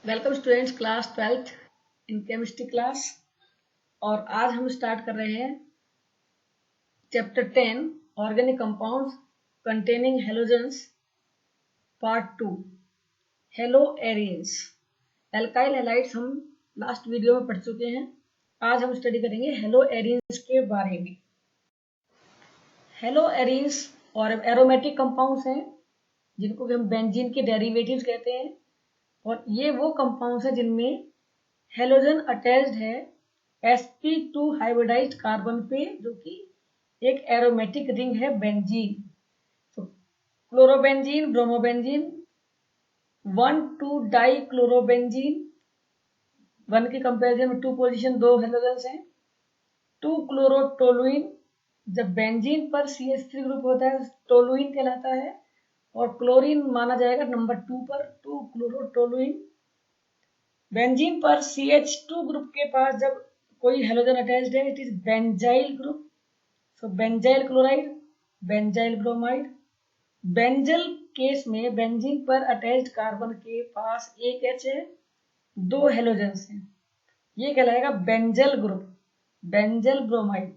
Welcome students, class 12th in chemistry class. और आज हम स्टार्ट कर रहे हैं chapter 10 organic compounds containing halogens part 2 hello arenes. Alkyl halides हम लास्ट वीडियो में पढ़ चुके हैं। आज हम स्टडी करेंगे हेलो एरिन्स के बारे में। हेलो एरिन्स और एरोमेटिक कंपाउंड्स हैं जिनको कि हम बेंजीन के डेरिवेटिव्स कहते हैं, और ये वो कंपाउंड्स हैं जिनमें हेलोजन अटैच्ड है sp2 हाइब्रिडाइज्ड कार्बन पे, जो कि एक एरोमेटिक रिंग है बेंजीन। तो क्लोरोबेंजीन, ब्रोमोबेंजीन, 1,2 डाई क्लोरोबेंजीन, 1 के कंपैरिजन में 2 पोजीशन, 2 हेलोजन्स हैं। 2 क्लोरोटोलुइन, जब बेंजीन पर CH3 ग्रुप होता है टोलुइन कहलाता है, और क्लोरीन माना जाएगा नंबर 2 पर, 2 क्लोरोटोलुइन। बेंजीन पर CH2 ग्रुप के पास जब कोई हेलोजन अटैच्ड है, it is benzyl group. So benzyl chloride, benzyl bromide. Benzyl case में बेंजीन पर अटैच्ड कार्बन के पास एक H है, 2 हेलोजेंस हैं, ये कहलाएगा benzyl group, benzyl bromide.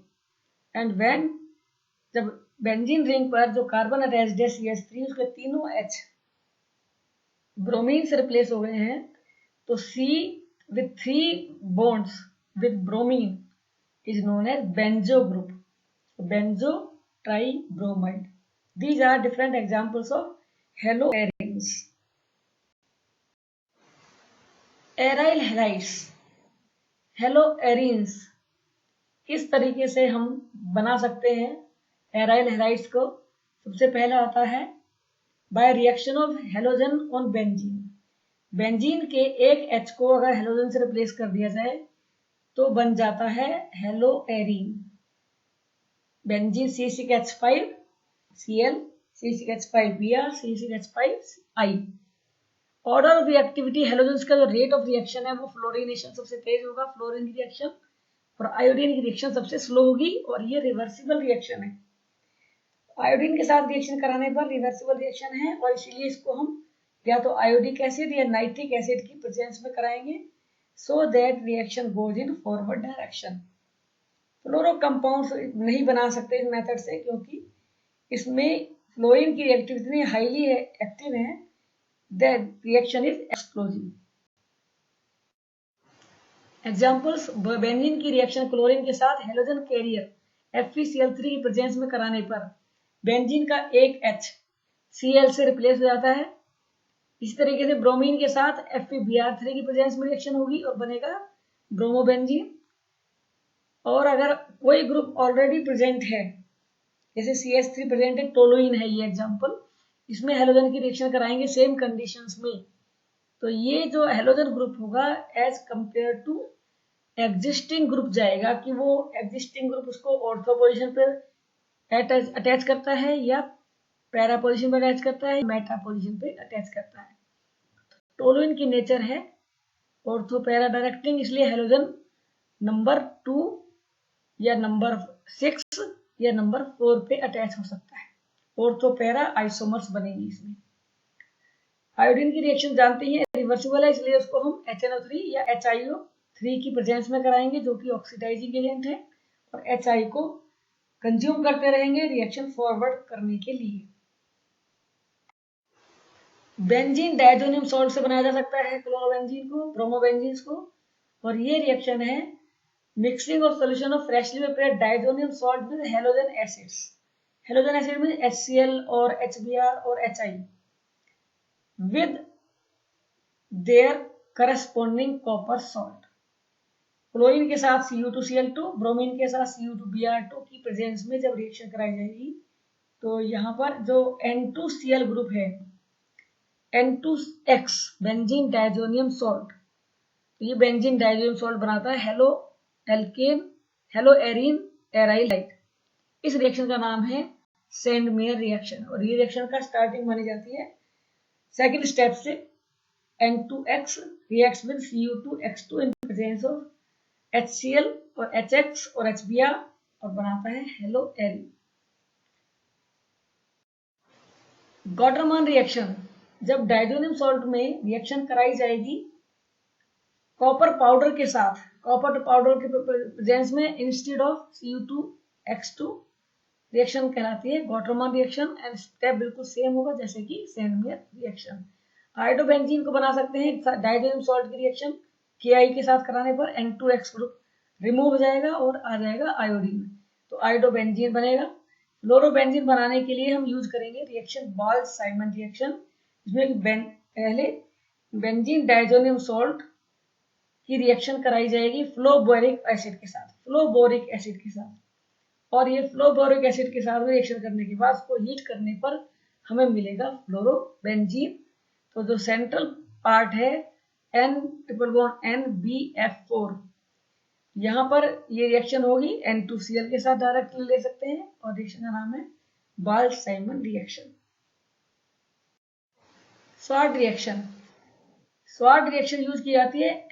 And when जब बेंजीन रिंग पर जो कार्बन अटैच्ड है CH3, उसके तीनों H ब्रोमीन से रिप्लेस हो गए हैं, तो C with 3 bonds with bromine is known as benzo group, benzo tribromide. These are different examples of haloarenes. Aryl halides, haloarenes किस तरीके से हम बना सकते हैं एराइल हैलाइड्स को? सबसे पहला आता है by reaction of halogen on benzene. Benzene के एक H को अगर हेलोजन से रिप्लेस कर दिया जाए तो बन जाता है haloarene. Benzene C6H5 Cl, C6H5 Br, C6H5I। Order of reactivity, halogens का जो रेट ऑफ रिएक्शन है वो फ्लोरीनेशन सबसे तेज होगा, फ्लोरीन की रिएक्शन, और आयोडीन की रिएक्शन सबसे स्लो होगी, और ये रिवर्सिबल रिएक्शन है। आयोडीन के साथ रिएक्शन कराने पर रिवर्सिबल रिएक्शन है, और इसीलिए इसको हम या तो आयोडिक एसिड या नाइट्रिक एसिड की प्रेजेंस में कराएंगे, so that reaction goes in forward direction. Fluoro compounds नहीं बना सकते इस मेथड से, क्योंकि इसमें फ्लोरीन की रिएक्टिविटी इतनी हाईली एक्टिव है that reaction is explosive. Examples, benzene की रिएक्शन क्लोरीन के साथ हेलोजन कैरियर FeCl3 की प्रेजेंस में कराने पर बेंजीन का एक H Cl से रिप्लेस हो जाता है। इसी तरीके से ब्रोमीन के साथ FeBr3 की प्रेजेंस में रिएक्शन होगी और बनेगा ब्रोमोबेंजीन। और अगर कोई ग्रुप ऑलरेडी प्रेजेंट है, जैसे CH3 प्रेजेंट है, टोलुइन है ये एग्जांपल, इसमें हेलोजन की रिएक्शन कराएंगे सेम कंडीशंस में, तो ये जो हेलोजन ग्रुप होगा as compare to existing group जाएगा कि वो एग्जिस्टिंग ग्रुप उसको ऑर्थो पोजीशन पर अटैच करता है या पैरा पोजीशन पर अटैच करता है, मेटा पोजीशन पे अटैच करता है। टोलुइन की नेचर है ऑर्थो पैरा डायरेक्टिंग, इसलिए हेलोजन नंबर 2 या नंबर 6 या नंबर 4 पे अटैच हो सकता है। ऑर्थो पैरा आइसोमर्स बनेंगी इसमें। आयोडीन की रिएक्शन जानते हैं रिवर्सिबल है, इसलिए उसको हम HNO3 या HiO3 की प्रेजेंस में कराएंगे, जो कि ऑक्सीडाइजिंग एजेंट है, और Hi को कंज्यूम करते रहेंगे रिएक्शन फॉरवर्ड करने के लिए। बेंजीन डायजोनियम सॉल्ट से बनाया जा सकता है क्लोरोबेंजीन को, ब्रोमोबेंजीन को, और ये रिएक्शन है mixing of solution of freshly prepared diazonium salt with halogen acids. Halogen acid में HCl और HBr और HI with their corresponding copper salt। Chlorine के साथ Cu2Cl2, ब्रोमीन के साथ Cu2Br2 की प्रेजेंस में जब रिएक्शन कराई जाएगी, तो यहाँ पर जो N2Cl ग्रुप है, N2X बेंजीन डायजोनियम सॉल्ट, तो ये बेंजीन डायजोनियम सॉल्ट बनाता है हेलो एल्केन हेलोएरीन एराइलाइट। इस रिएक्शन का नाम है सेंडमेयर रिएक्शन, और ये रिएक्शन का स्टार्टिंग मानी जाती है सेकेंड स्टेप से। N2X reacts with Cu2X2 in presence of HCl और HX और HBr और बनाता है हेलोएरीन। गॉटरमान रिएक्शन, जब डायजोनियम सॉल्ट में रिएक्शन कराई जाएगी कॉपर पाउडर के साथ, कॉपर पाउडर के प्रेजेंस में इंस्टेड ऑफ Cu2X2 रिएक्शन कहलाती है गॉटरमान रिएक्शन एंड स्टेप बिल्कुल सेम होगा जैसे कि सेंडमेयर रिएक्शन। आयोडोबेंजीन को बना सकते हैं डाइजोनियम सॉल्ट की रिएक्शन Ki के साथ कराने पर N2X ग्रुप रिमूव हो जाएगा और आ जाएगा आयोडीन, तो आयोडोबेंजीन बनेगा। फ्लोरोबेंजीन बनाने के लिए हम यूज करेंगे रिएक्शन बाल्च-साइमन रिएक्शन, जिसमें पहले बेंजीन डाइजोनियम सॉल्ट की रिएक्शन कराई जाएगी फ्लोबोरिक एसिड के साथ, फ्लोबोरिक एसिड के साथ, और ये फ्लोबोरिक एसिड के साथ रिएक्शन करने के बाद उसको हीट करने पर हमें मिलेगा फ्लोरोबेंजीन। तो जो सेंट्रल पार्ट है N=NBF4, यहाँ पर ये रिएक्शन होगी N2Cl के साथ डायरेक्टली ले सकते हैं और रिएक्शन का नाम है बाल्च-साइमन रिएक्शन। स्वाड रिएक्शन, स्वाड रिएक्शन यूज की जाती है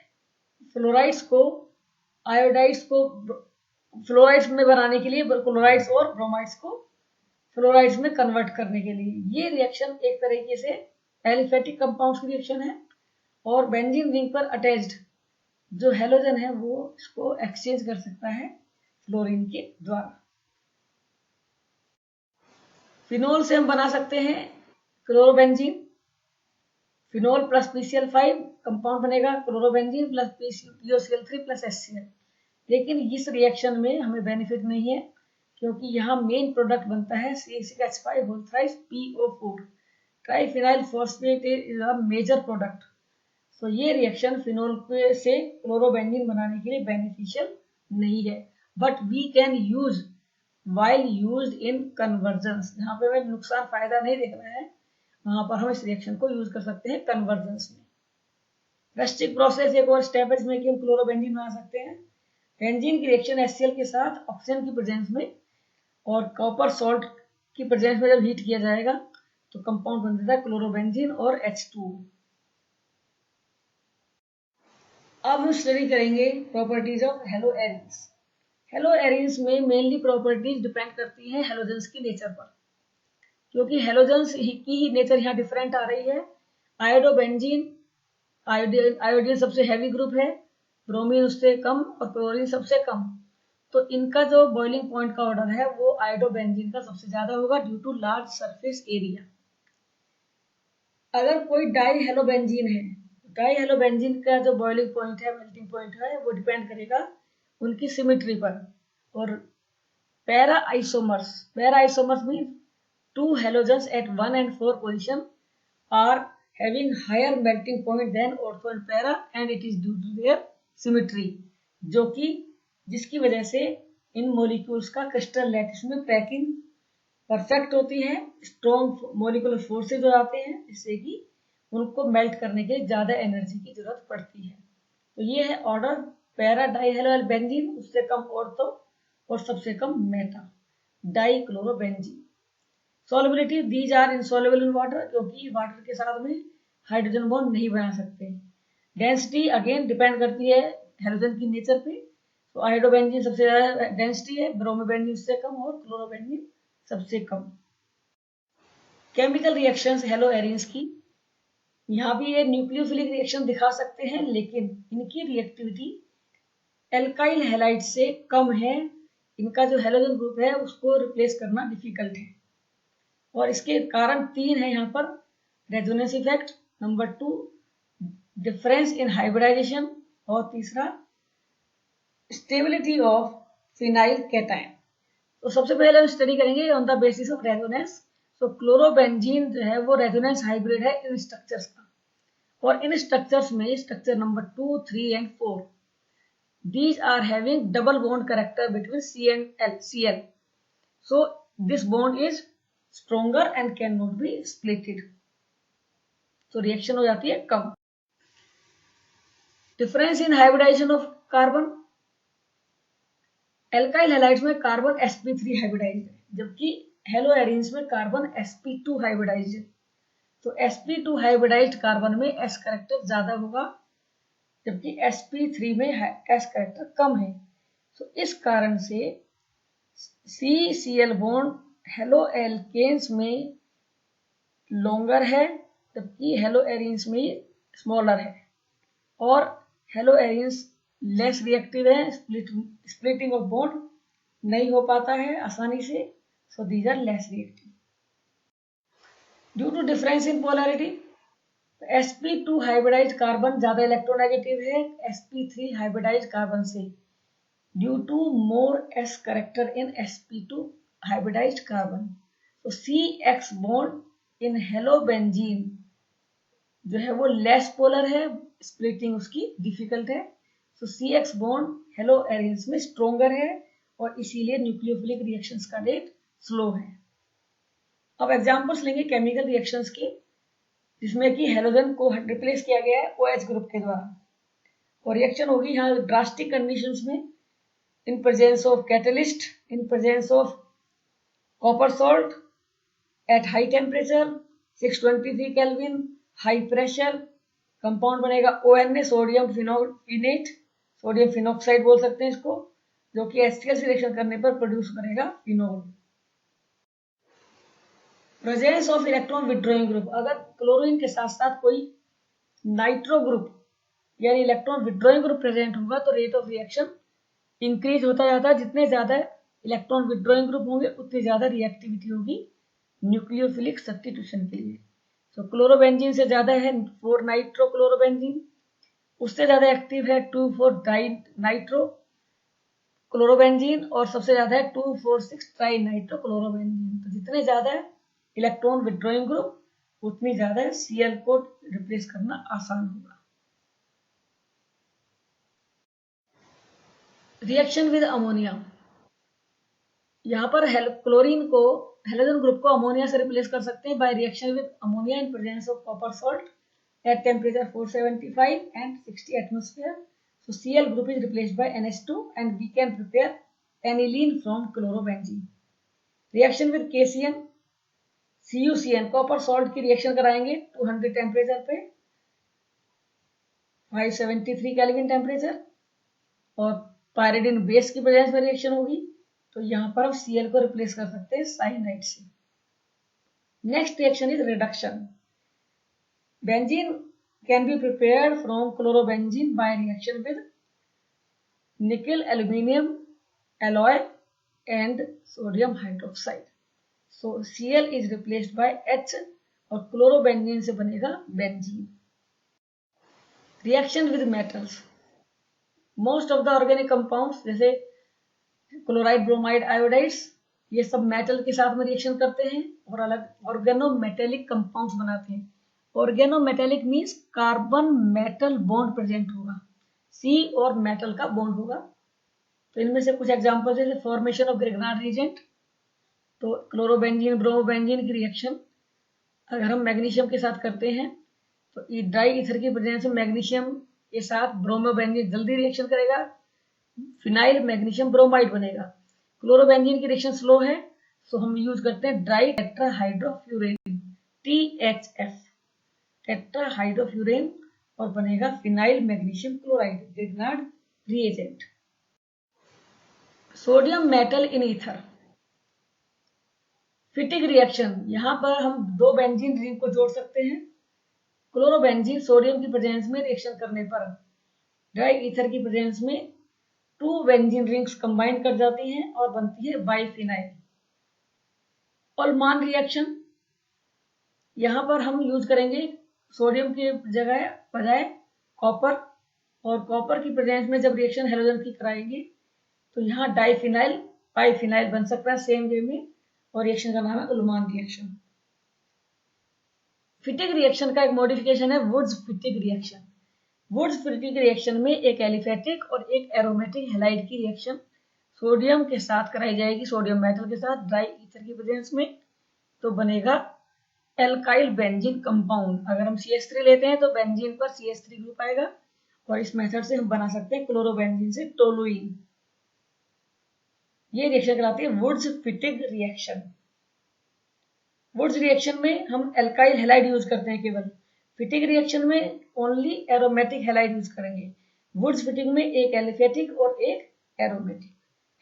फ्लोराइड्स को आयोडाइड्स को फ्लोराइड्स में बनाने के लिए, क्लोराइड्स और ब्रोमाइड्स को फ्लोराइड्स में कन्वर्ट करने के लिए। ये रिएक्शन एक तरीके से एलिफेटिक कंपाउंड्स की रिएक्शन है और बेंजीन रिंग पर अटैच्ड जो हेलोजन है वो इसको एक्सचेंज कर सकता है फ्लोरीन के द्वारा। फिनोल से हम बना सकते हैं chlorobenzene, phenol plus PCl5 compound बनेगा chlorobenzene plus POCl3 plus HCl। लेकिन इस रिएक्शन में हमें बेनिफिट नहीं है क्योंकि यहाँ मेन प्रोडक्ट बनता है CH5 PO4, triphenyl phosphate is a major product. तो ये रिएक्शन फिनोल से क्लोरोबेंजीन बनाने के लिए बेनिफिशियल नहीं है, but we can use while used in conversions. जहाँ पे हमें नुकसान फायदा नहीं देख रहा है वहां पर हम इस रिएक्शन को यूज कर सकते हैं कन्वर्जन्स में। रेस्टिक प्रोसेस एक और स्टेप है जिसमें कि हम क्लोरोबेंजीन बना सकते हैं। बेंजीन की रिएक्शन HCl के साथ ऑक्सीजन की प्रेजेंस में और कॉपर सॉल्ट की प्रेजेंस में जब हीट किया जाएगा तो कंपाउंड बन जाता है क्लोरोबेंजीन और H2। अब हम स्टडी करेंगे properties of hello arenes. Hello arenes में मेनली प्रॉपर्टीज डिपेंड करती हैं हेलोजेंस की नेचर पर, क्योंकि हेलोजेंस की ही नेचर यहाँ डिफरेंट आ रही है। आयोडोबेंजीन आयोडीन सबसे हैवी ग्रुप है, ब्रोमीन उससे कम और क्लोरीन सबसे कम, तो इनका जो बॉइलिंग पॉइंट का ऑर्डर है वो आयोडोबेंजीन का सबसे ज्यादा होगा due to large surface area. अगर कोई डाई हेलोबेंजीन है, डाई हेलोबेंजीन का जो बॉइलिंग पॉइंट है, मेल्टिंग पॉइंट है, वो डिपेंड करेगा उनकी सिमेट्री पर। और para isomers mean two halogens at 1 and 4 position are having higher melting point than ortho and para and it is due to their symmetry, जो कि जिसकी वजह से इन मॉलिक्यूल्स का क्रिस्टल लैटिस में पैकिंग परफेक्ट होती है, स्ट्रॉन्ग मॉलिक्यूलर फोर्सेज हो जाते हैं जिससे कि उनको मेल्ट करने के लिए ज्यादा एनर्जी की जरूरत पड़ती है। तो ये है ऑर्डर पैरा डाइहेलोबेंजीन, उससे कम ऑर्थो और सबसे कम meta dichlorobenzene. Solubility, these are insoluble in water, क्योंकि वाटर के साथ में हाइड्रोजन बॉन्ड नहीं बना सकते। डेंसिटी अगेन डिपेंड करती है हेलोजन की नेचर पे, तो आयोडोबेंजीन सबसे ज्यादा डेंसिटी है, ब्रोमोबेंजीन उससे कम और क्लोरोबेंजीन सबसे कम। केमिकल रिएक्शंस हेलो एरीन्स की, यहाँ भी ये न्यूक्लियोफिलिक रिएक्शन दिखा सकते हैं लेकिन इनकी रिएक्टिविटी एल्काइल हैलाइड से कम है। इनका जो हेलोजन ग्रुप है उसको रिप्लेस करना डिफिकल्ट है और इसके कारण 3 है यहाँ पर। Resonance effect, number 2 difference in hybridisation और तीसरा स्टेबिलिटी ऑफ फिनाइल कैटायन। तो सबसे पहले हम स्टडी करेंगे on the basis of resonance. तो क्लोरोबेंजीन जो है वो रेजोनेंस हाइब्रिड है इन स्ट्रक्चर्स का, और इन स्ट्रक्चर्स में structure number 2, 3 and 4 these are having double bond character between C and Cl, so this bond is stronger and cannot be splitted, तो reaction हो जाती है कम। Difference in hybridization of carbon, alkyl halides में carbon sp3 hybridized है जबकि halo arenes में carbon sp2 hybridized है। तो sp2 हाइब्रिडाइज्ड कार्बन में s कैरेक्टर ज्यादा होगा जबकि sp3 में s कैरेक्टर कम है। तो इस कारण से CCl बॉन्ड हेलो एल्केन्स में लॉन्गर है जबकि हेलो एरीन्स में स्मॉलर है, और हेलो एरियंस लेस रिएक्टिव है, स्प्लिटिंग ऑफ बॉन्ड नहीं हो पाता है आसानी से, so these are less reactive. Due to difference in polarity, sp2 hybridised carbon ज्यादा इलेक्ट्रोनेगेटिव है sp3 हाइब्रिडाइज्ड कार्बन से, due to more s character in sp2 hybridised carbon. तो CX bond in halo benzene जो है वो less polar है, splitting उसकी difficult है। तो CX बॉन्ड हेलो एरियंस में स्ट्रोंगर है और इसीलिए न्यूक्लियोफिलिक रिएक्शंस का रेट स्लो है। अब एग्जांपल्स लेंगे केमिकल रिएक्शंस के, जिसमें कि हेलोजन को रिप्लेस किया गया है OH ग्रुप के द्वारा, और रिएक्शन होगी यहाँ ड्रास्टिक कंडीशंस में, in presence of catalyst, in presence of copper salt at high temperature 623 kelvin, high pressure, compound बनेगा ONA सोडियम फिनोफिनेट, सोडियम फिनोक्साइड बोल सकते हैं इसको, जो कि HCl से रिएक्शन करने पर प्रोड्यूस करेगा phenol. Presence of electron withdrawing group, अगर क्लोरीन के साथ साथ कोई नाइट्रो ग्रुप यानी इलेक्ट्रॉन विड्रॉइंग ग्रुप प्रेजेंट होगा तो रेट ऑफ रिएक्शन इंक्रीज होता जाता है। जितने ज्यादा इलेक्ट्रॉन विड्रॉइंग ग्रुप होंगे उतनी ज्यादा रिएक्टिविटी होगी न्यूक्लियोफिलिक सब्स्टिट्यूशन के लिए। तो क्लोरोबेंजीन से ज्यादा है 4 नाइट्रो क्लोरोबेंजीन, उससे ज्यादा एक्टिव है 2,4 डाई नाइट्रो क्लोरोबेंजीन, और सबसे ज्यादा है 2,4,6 ट्राई नाइट्रो क्लोरोबेंजीन। तो जितने ज्यादा इलेक्ट्रॉन विड्रॉइंग ग्रुप उतनी ज्यादा Cl को रिप्लेस करना आसान होगा। रिएक्शन विद अमोनिया, यहाँ पर क्लोरीन को हेलोजन ग्रुप को अमोनिया से रिप्लेस कर सकते हैं bye reaction with ammonia in presence of copper salt at temperature 475 and 60 atmosphere. So Cl group is replaced by NH2 and we can prepare aniline from chlorobenzene. Reaction with KCN, CuCN copper salt की reaction कराएंगे 200 temperature पे 573 kelvin temperature, और पायरिडिन base की presence में reaction होगी, तो यहाँ पर हम Cl को रिप्लेस कर सकते हैं साइनाइड से। Next reaction is reduction. Benzene can be prepared from chlorobenzene by reaction with nickel aluminium alloy and sodium hydroxide. So Cl is replaced by H और chlorobenzene से बनेगा benzene. Reaction with metals. Most of the organic compounds जैसे chloride, bromide, iodides, ये सब metal के साथ में reaction करते हैं और अलग ऑर्गेनोमेटेलिक कंपाउंड्स बनाते हैं। Organometallic means carbon metal bond present होगा, C और मेटल का बॉन्ड होगा। तो इनमें से कुछ एग्जांपल जैसे फॉर्मेशन ऑफ ग्रिग्नार्ड रिएजेंट, तो क्लोरोबेंजीन ब्रोमोबेंजीन की रिएक्शन अगर हम मैग्नीशियम के साथ करते हैं तो डाई ईथर की प्रेजेंस में मैग्नीशियम के साथ ब्रोमोबेंजीन जल्दी रिएक्शन करेगा, फिनाइल मैग्नीशियम ब्रोमाइड बनेगा। क्लोरोबेंजीन की रिएक्शन स्लो है, सो हम यूज करते हैं डाई टेट्राहाइड्रोफ्यूरेन THF, टेट्राहाइड्रोफ्यूरेन, और बनेगा phenyl magnesium chloride Grignard reagent. Sodium metal in ether, Fittig reaction, यहां पर हम दो बेंजीन रिंग को जोड़ सकते हैं। क्लोरोबेंजीन सोडियम की प्रेजेंस में रिएक्शन करने पर ड्राई ईथर की प्रेजेंस में 2 बेंजीन रिंग्स कंबाइन कर जाती हैं और बनती है बाइफिनाइल। ओलमान रिएक्शन, यहां पर हम यूज करेंगे सोडियम के जगह बजाय कॉपर, और कॉपर की प्रेजेंस में जब रिएक्शन हेलोजन की कराएंगे तो यहाँ डाइफिनाइल बाइफिनाइल बन सकता है सेम वे में, और रिएक्शन का नाम है उलमान रिएक्शन। फिटिग रिएक्शन का एक मॉडिफिकेशन है वुड्स फिटिग रिएक्शन। वुड्स फिटिग रिएक्शन में एक एलिफेटिक और एक एरोमेटिक हैलाइड की रिएक्शन सोडियम के साथ कराई जाएगी, सोडियम मेटल के साथ ड्राई ईथर की प्रेजेंस में, तो बनेगा एल्काइल बेंजीन कंपाउंड। अगर हम CH3 लेते हैं तो बेंजीन पर CH3 ग्रुप आएगा, और इस मेथड से हम बना सकते हैं क्लोरोबेंजीन से टोलुइन। ये रिएक्शन कहलाती है वुड्स फिटिग रिएक्शन। वुड्स रिएक्शन में हम एल्काइल हैलाइड यूज करते हैं केवल, फिटिग रिएक्शन में ओनली एरोमेटिक हैलाइड यूज करेंगे। वुड्स फिटिग में एक एलिफेटिक और एक एरोमेटिक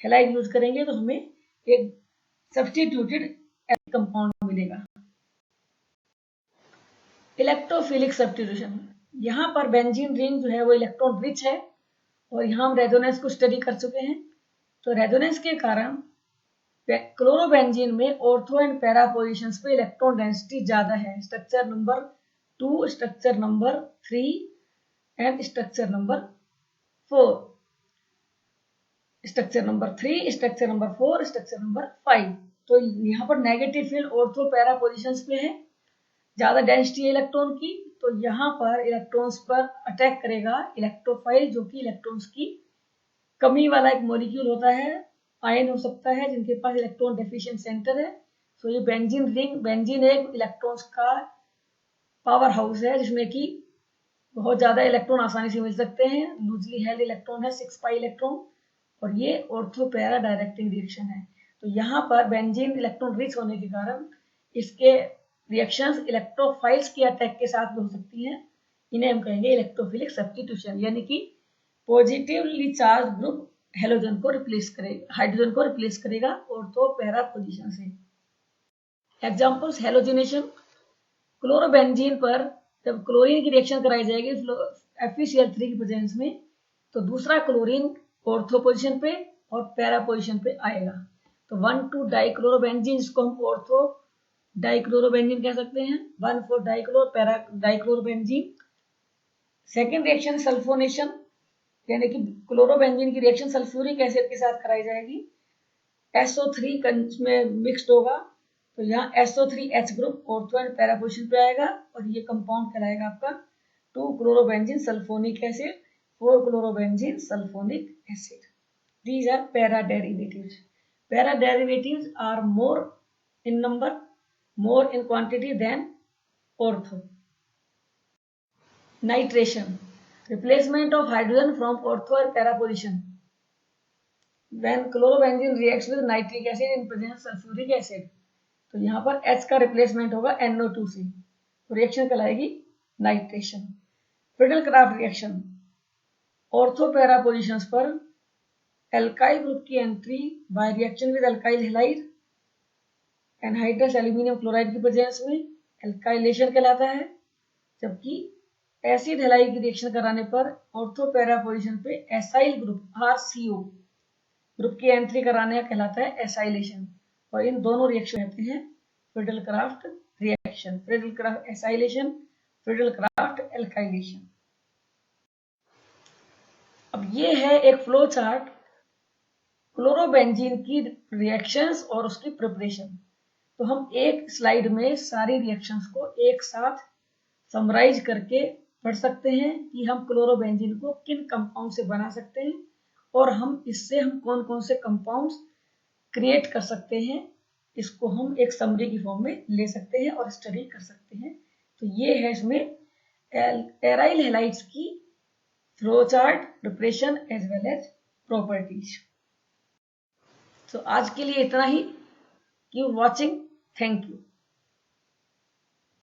हैलाइड यूज करेंगे तो हमें एक सब्स्टिट्यूटेड कंपाउंड मिलेगा। इलेक्ट्रोफिलिक सब्स्टिट्यूशन, यहाँ पर बेंजीन रिंग जो है वो इलेक्ट्रॉन रिच है और यहाँ हम रेजोनेंस को स्टडी कर चुके हैं। तो रेजोनेंस के कारण क्लोरोबेंजीन में ऑर्थो एंड पैरा पोजिशंस पे इलेक्ट्रॉन डेंसिटी ज्यादा है। Structure number 2, structure number 3 and structure number 4, structure number 3, structure number 4, structure number 5। तो यहाँ पर negative field ortho para positions पे है, ज्यादा डेंसिटी है इलेक्ट्रॉन की, तो यहाँ पर इलेक्ट्रॉन्स पर अटैक करेगा इलेक्ट्रोफाइल, जो कि इलेक्ट्रॉन्स की कमी वाला एक मॉलिक्यूल होता है, आयन हो सकता है, जिनके पास इलेक्ट्रॉन डेफिशिएंट सेंटर है। तो ये बेंजीन रिंग, बेंजीन एक इलेक्ट्रॉन्स का पावर हाउस है जिसमें कि बहुत ज्यादा इलेक्ट्रॉन आसानी से मिल सकते हैं। लूजली हेल्ड इलेक्ट्रॉन है 6 पाई इलेक्ट्रॉन, और ये ऑर्थो पैरा डायरेक्टिंग रिएक्शन है। तो यहाँ पर बेंजीन इलेक्ट्रॉन रिच होने के कारण इसके रिएक्शंस इलेक्ट्रोफाइल्स के अटैक के साथ भी हो सकती हैं। इन्हें हम कहेंगे इलेक्ट्रोफिलिक सब्स्टिट्यूशन, यानी कि पॉजिटिवली चार्ज ग्रुप हेलोजन को रिप्लेस करेगा, हाइड्रोजन को रिप्लेस करेगा ऑर्थो पैरा पोजीशन से। एग्जांपल्स हेलोजिनेशन, क्लोरोबेंजीन पर जब क्लोरीन की रिएक्शन कराई जाएगी FeCl3 की प्रेजेंस में, तो दूसरा क्लोरीन ऑर्थो पोजीशन पे और पैरा पोजीशन पे आएगा। तो 1,2 डाइक्लोरोबेंजीन, जिसको हम ऑर्थो डाइक्लोरोबेंजीन कह सकते हैं, 1,4 para dichlorobenzene. Second reaction sulphonation, यानी कि क्लोरोबेंजीन की रिएक्शन सल्फ्यूरिक एसिड के साथ कराई जाएगी। SO3 में मिक्स्ड होगा, तो यहाँ SO3H group ortho and para position पे आएगा और ये कंपाउंड कहलाएगा आपका 2 chlorobenzene sulphonic acid, 4 chlorobenzene sulphonic acid. These are para derivatives. Para derivatives are more in number, more in quantity than ortho. Nitration, replacement of hydrogen from ortho and para position. When chlorobenzene reacts with nitric acid in presence of sulfuric acid, तो यहाँ पर H का replacement होगा NO2 से, तो reaction कहलाएगी nitration. Friedel Craft reaction, ortho para positions पर alkyl group की entry by reaction with alkyl halide anhydrous aluminium chloride की प्रेजेंस में एल्काइलेशन कहलाता है, जबकि एसिड हैलाइड की रिएक्शन कराने पर ऑर्थो पैरा पोजिशन पे एसाइल ग्रुप RCO ग्रुप की एंट्री कराने का कहलाता है एसाइलेशन। और इन दोनों रिएक्शन कहते हैं Friedel-craft reaction, Friedel-craft acylation, Friedel-craft alkylation. अब ये है एक फ्लो चार्ट क्लोरोबेंजीन की रिएक्शंस और उसकी प्रिपरेशन। तो हम एक स्लाइड में सारी रिएक्शंस को एक साथ समराइज करके पढ़ सकते हैं कि हम क्लोरोबेंजीन को किन कंपाउंड से बना सकते हैं और हम इससे हम कौन कौन से कंपाउंड्स क्रिएट कर सकते हैं, इसको हम एक समरी की फॉर्म में ले सकते हैं और स्टडी कर सकते हैं। तो ये है इसमें एराइल हैलाइड्स की flow chart, preparation as well as properties. तो आज के लिए इतना ही। Keep watching, thank you.